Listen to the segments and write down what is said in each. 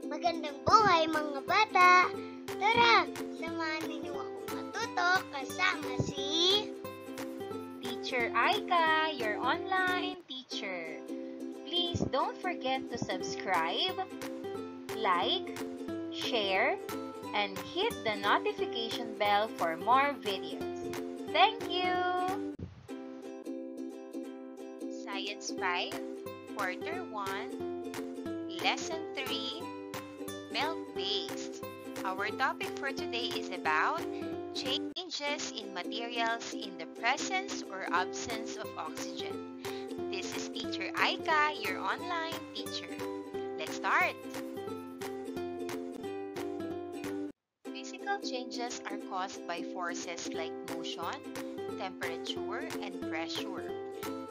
Magandang buhay mga bata! Tara, samahan ninyo akong matuto kasama si Teacher Aika, your online teacher. Please don't forget to subscribe, like, share, and hit the notification bell for more videos. Thank you! Science 5, Quarter 1, Lesson 3, Milk-Based. Our topic for today is about changes in materials in the presence or absence of oxygen. This is Teacher Aika, your online teacher. Let's start! Physical changes are caused by forces like motion, temperature, and pressure.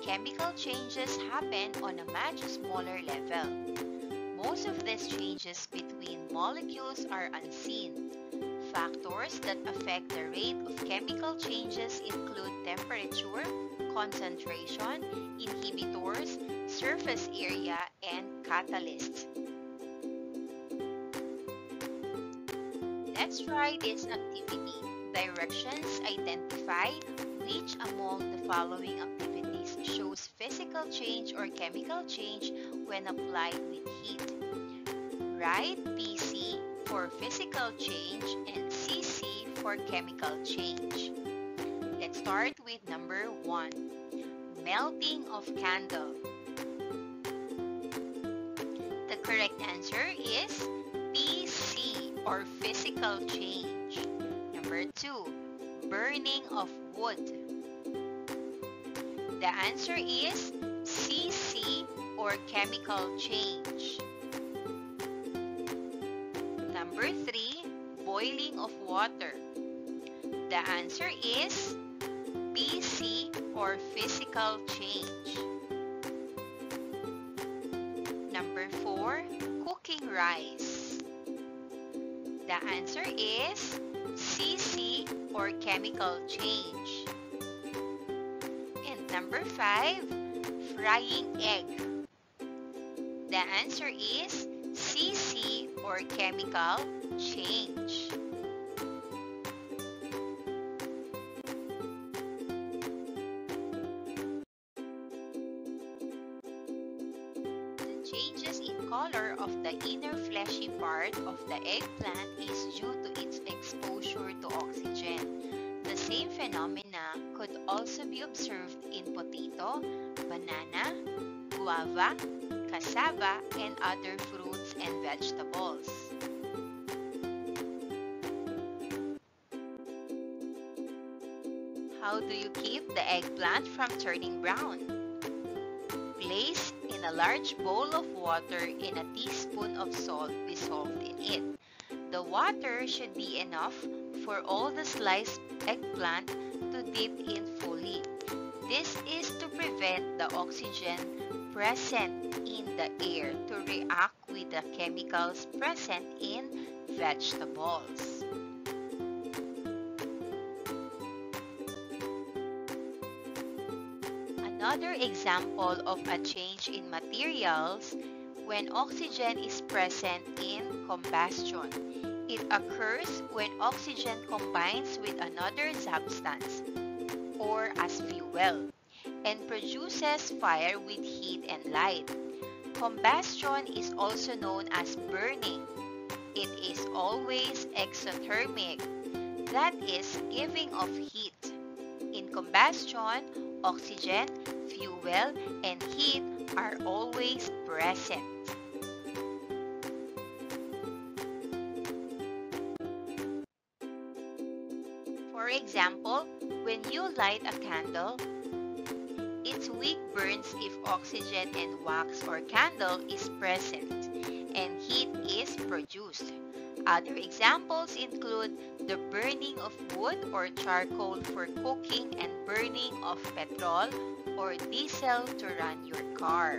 Chemical changes happen on a much smaller level. Most of these changes between molecules are unseen. Factors that affect the rate of chemical changes include temperature, concentration, inhibitors, surface area, and catalysts. Let's try this activity. Directions identify which among the following activities shows physical change or chemical change when applied with heat. Write PC for physical change and CC for chemical change. Let's start with number 1. Melting of candle. The correct answer is PC or physical change. Number 2. Burning of wood. The answer is CC or chemical change. Number 3. Boiling of water. The answer is PC or physical change. Number 4. Cooking rice. The answer is CC or chemical change. And number 5. Frying egg. The answer is CC or chemical change. The changes in color of the inner fleshy part of the eggplant is due to its exposure to oxygen. The same phenomena could also be observed in potato, banana, guava, cassava, and other fruits and vegetables. How do you keep the eggplant from turning brown? Place in a large bowl of water and a teaspoon of salt dissolved in it. The water should be enough for all the sliced eggplant to dip in fully. This is to prevent the oxygen present in the air to react with the chemicals present in vegetables. Another example of a change in materials when oxygen is present in combustion. It occurs when oxygen combines with another substance or as fuel and produces fire with heat and light. Combustion is also known as burning. It is always exothermic, that is, giving of heat. In combustion, oxygen, fuel, and heat are always present. For example, when you light a candle, its wick burns if oxygen and wax or candle is present and heat is produced. Other examples include the burning of wood or charcoal for cooking and burning of petrol or diesel to run your car.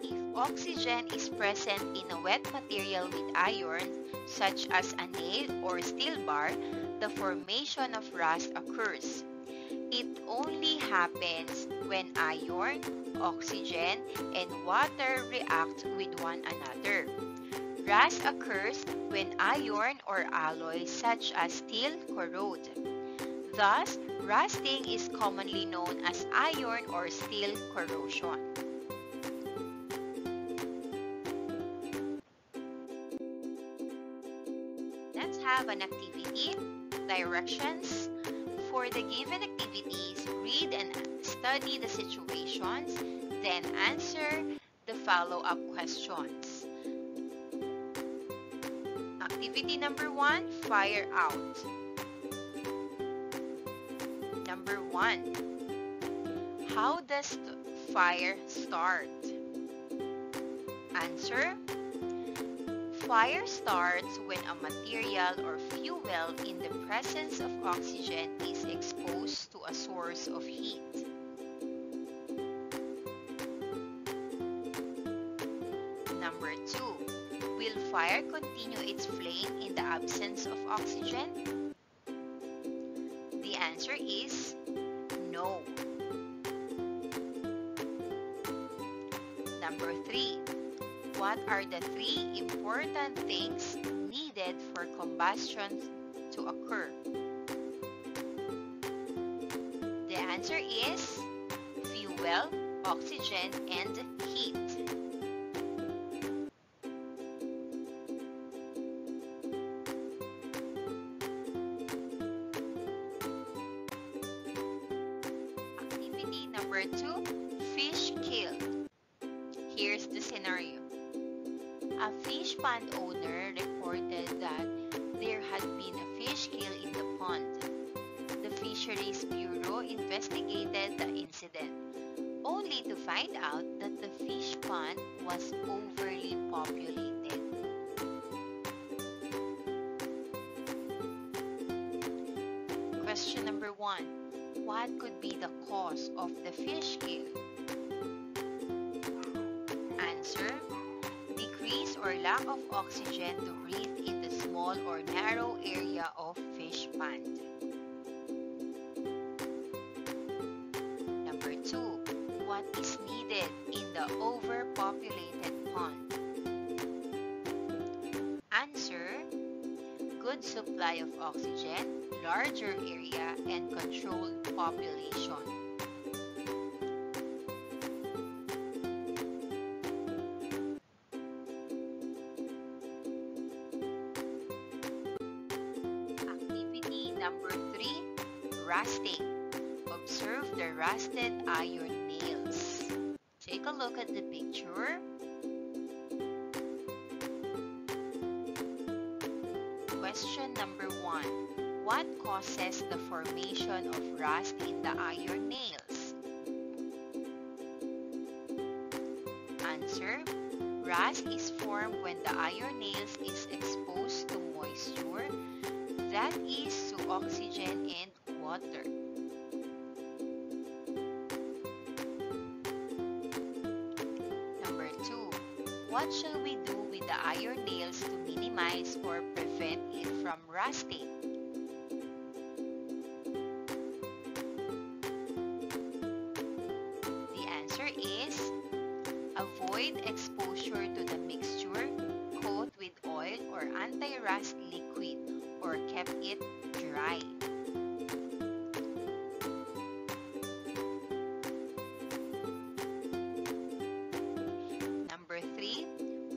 If oxygen is present in a wet material with iron, such as a nail or steel bar, the formation of rust occurs. It only happens when iron, oxygen, and water react with one another. Rust occurs when iron or alloys such as steel corrode. Thus, rusting is commonly known as iron or steel corrosion. Let's have an activity. Directions. For the given activities, read and study the situations, then answer the follow-up questions. Activity number 1, fire out. Number 1, how does the fire start? Answer. Fire starts when a material or fuel in the presence of oxygen is exposed to a source of heat. Number 2, will fire continue its flame in the absence of oxygen? The answer is no. Number 3, what are the 3 important things needed for combustion to occur? The answer is fuel, oxygen, and heat. Activity number 2, fish killed. Here's the scenario. A fish pond owner reported that there had been a fish kill in the pond. The Fisheries Bureau investigated the incident, only to find out that the fish pond was overly populated. Question number 1. What could be the cause of the fish kill? Answer. Decrease or lack of oxygen to breathe in the small or narrow area of fish pond. Number 2. What is needed in the overpopulated pond? Answer. Good supply of oxygen, larger area, and controlled population. Activity number 3, rusting. Observe the rusted iron nails. Take a look at the picture. Question number 1. What causes the formation of rust in the iron nails? Answer. Rust is formed when the iron nails is exposed to moisture, that is to oxygen and water. Number 2. What shall we do with the iron nails to minimize or prevent it from rusting? The answer is avoid exposure to the mixture, coat with oil or anti-rust liquid, or kept it dry. Number 3.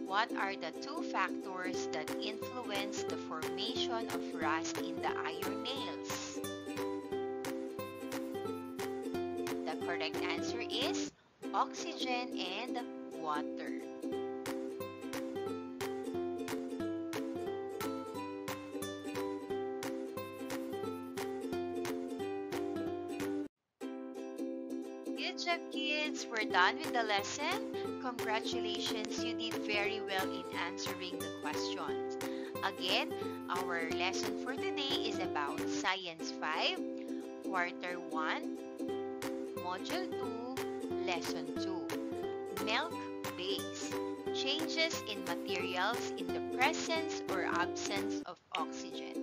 What are the 2 factors that influence the formation of rust in the iron nails? The correct answer is oxygen and water. Good job, kids! We're done with the lesson. Congratulations, you did very well in answering the questions. Again, our lesson for today is about Science 5, Quarter 1, Module 2, Lesson 2. Milk base. Changes in materials in the presence or absence of oxygen.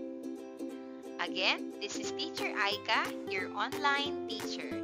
Again, this is Teacher Aika, your online teacher.